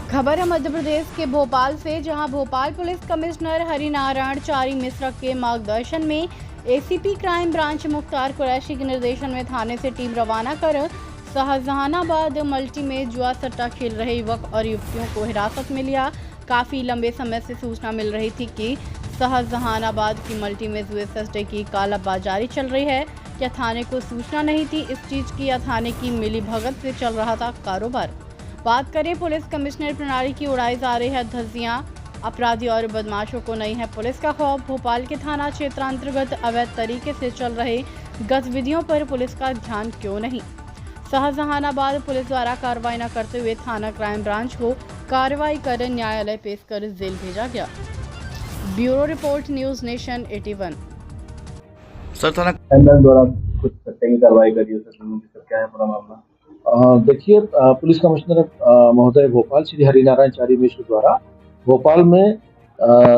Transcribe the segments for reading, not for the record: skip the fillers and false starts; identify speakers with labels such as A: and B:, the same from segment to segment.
A: खबर है मध्य प्रदेश के भोपाल से, जहां भोपाल पुलिस कमिश्नर हरिनारायण चारी मिश्रा के मार्गदर्शन में ACP crime branch Mukhtar Qureshi के निर्देशन में थाने से टीम रवाना कर शाहजहानाबाद मल्टी में जुआ सट्टा खेल रहे युवक और युवतियों को हिरासत में लिया। काफ़ी लंबे समय से सूचना मिल रही थी कि शाहजहानाबाद की मल्टी में जुए सट्टे की कालाबाजारी चल रही है। क्या थाने को सूचना नहीं थी इस चीज़ की, या थाने की मिलीभगत से चल रहा था कारोबार? बात करें पुलिस कमिश्नर प्रणाली की उड़ाई जा रही है धज्जियां, अपराधी और बदमाशों को नहीं है पुलिस का खौफ। भोपाल के थाना क्षेत्र अंतर्गत अवैध तरीके से चल रहे गतिविधियों पर पुलिस का ध्यान क्यों नहीं? शाहजहानाबाद पुलिस द्वारा कार्रवाई न करते हुए थाना क्राइम ब्रांच को कार्रवाई कर न्यायालय पेश कर जेल भेजा गया। Bureau report, news nation 81।
B: Sir थाना द्वारा कुछ सट्टे की कार्रवाई करी है सर, क्या है पूरा मामला?
C: देखिए, पुलिस कमिश्नर महोदय भोपाल श्री हरिनारायण चारी मिश्र द्वारा भोपाल में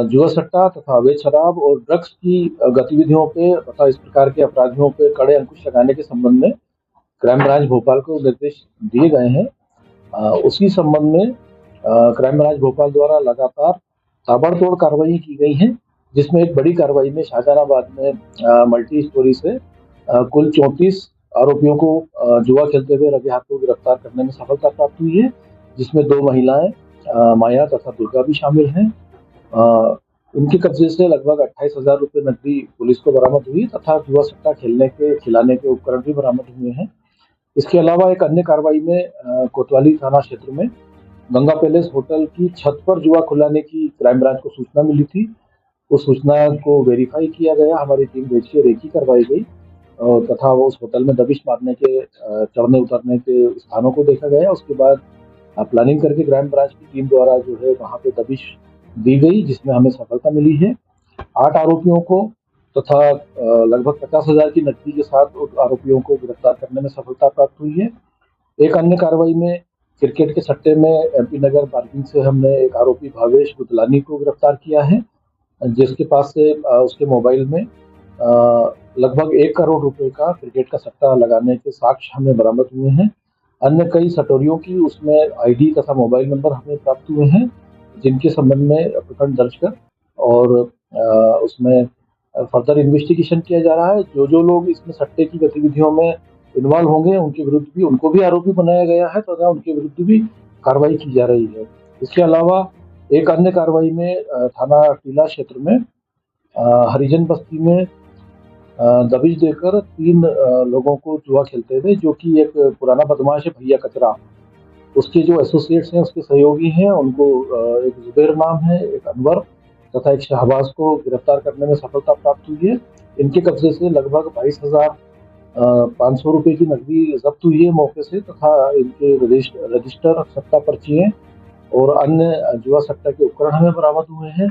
C: जुआ सट्टा तथा अवैध शराब और ड्रग्स की गतिविधियों पे तथा इस प्रकार के अपराधियों पे कड़े अंकुश लगाने के संबंध में क्राइम ब्रांच भोपाल को निर्देश दिए गए हैं। उसी संबंध में क्राइम ब्रांच भोपाल द्वारा लगातार ताबड़तोड़ कार्रवाई की गई है, जिसमें एक बड़ी कार्रवाई में शाहजहानाबाद में मल्टी स्टोरी से कुल 34 आरोपियों को जुआ खेलते हुए रंगे हाथों गिरफ्तार करने में सफलता प्राप्त हुई है, जिसमें 2 महिलाएं माया तथा दुर्गा भी शामिल हैं। इनके कब्जे से लगभग 28,000 रुपये नकदी पुलिस को बरामद हुई तथा जुआ सट्टा खेलने के खिलाने के उपकरण भी बरामद हुए हैं। इसके अलावा एक अन्य कार्रवाई में कोतवाली थाना क्षेत्र में गंगा पैलेस होटल की छत पर जुआ खुलाने की क्राइम ब्रांच को सूचना मिली थी। उस सूचना को वेरीफाई किया गया, हमारी टीम देखिए रेकी करवाई गई तथा उस होटल में दबिश मारने के चढ़ने उतरने के स्थानों को देखा गया। उसके बाद प्लानिंग करके क्राइम ब्रांच की टीम द्वारा जो है वहाँ पे दबिश दी गई, जिसमें हमें सफलता मिली है। 8 आरोपियों को तथा लगभग 50,000 की नकदी के साथ आरोपियों को गिरफ्तार करने में सफलता प्राप्त हुई है। एक अन्य कार्रवाई में क्रिकेट के सट्टे में एमपी नगर पार्किंग से हमने एक आरोपी भावेश गुतलानी को गिरफ्तार किया है, जिसके पास से उसके मोबाइल में लगभग 1 करोड़ रुपए का क्रिकेट का सट्टा लगाने के साक्ष्य हमें बरामद हुए हैं। अन्य कई सटोरियों की उसमें आईडी तथा मोबाइल नंबर हमें प्राप्त हुए हैं, जिनके संबंध में प्रकरण दर्ज कर और उसमें फर्दर इन्वेस्टिगेशन किया जा रहा है। जो लोग इसमें सट्टे की गतिविधियों में इन्वॉल्व होंगे उनके विरुद्ध भी उनको भी आरोपी बनाया गया है तथा उनके विरुद्ध भी कार्रवाई की जा रही है। इसके अलावा एक अन्य कार्रवाई में थाना टीला क्षेत्र में हरिजन बस्ती में दबिश देकर 3 लोगों को जुआ खेलते थे, जो कि एक पुराना बदमाश है भैया कचरा, उसके जो एसोसिएट्स हैं, उसके सहयोगी हैं, उनको एक जुबैर नाम है, एक अनवर तथा एक शहबाज को गिरफ्तार करने में सफलता प्राप्त हुई है। इनके कब्जे से लगभग 22,500 रुपये की नकदी जब्त हुई है मौके से तथा इनके रजिस्टर सट्टा पर्चियाँ और अन्य जुआ सट्टा के उपकरण हमें बरामद हुए हैं।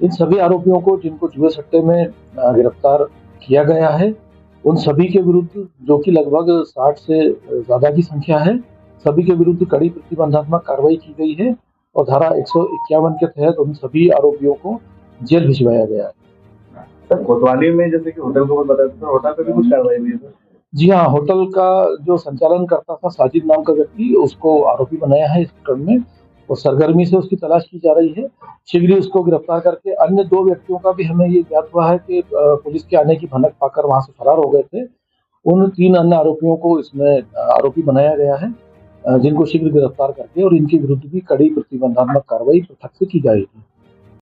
C: इन सभी आरोपियों को जिनको जुए सट्टे में गिरफ्तार किया गया है, उन सभी के विरुद्ध, जो कि लगभग 60 से ज़्यादा की संख्या है, सभी के विरुद्ध कड़ी प्रतिबंधात्मक कार्रवाई की गई है और धारा 151 के तहत उन सभी आरोपियों को जेल भिजवाया गया है।
B: सर कोतवाली में जैसे कि होटल को बताया था, होटल पे भी कुछ कार्रवाई हुई है सर?
C: जी हाँ, होटल का जो संचालन करता था साजिद नाम का व्यक्ति, उसको आरोपी बनाया है इस प्रकरण में और सरगर्मी से उसकी तलाश की जा रही है। शीघ्र ही उसको गिरफ्तार करके अन्य 2 व्यक्तियों का भी हमें ये ज्ञात हुआ है कि पुलिस के आने की भनक पाकर वहां से फरार हो गए थे। उन 3 अन्य आरोपियों को इसमें आरोपी बनाया गया है, जिनको शीघ्र गिरफ्तार करके और इनके विरुद्ध भी कड़ी प्रतिबंधात्मक कार्रवाई पृथक से की जाएगी।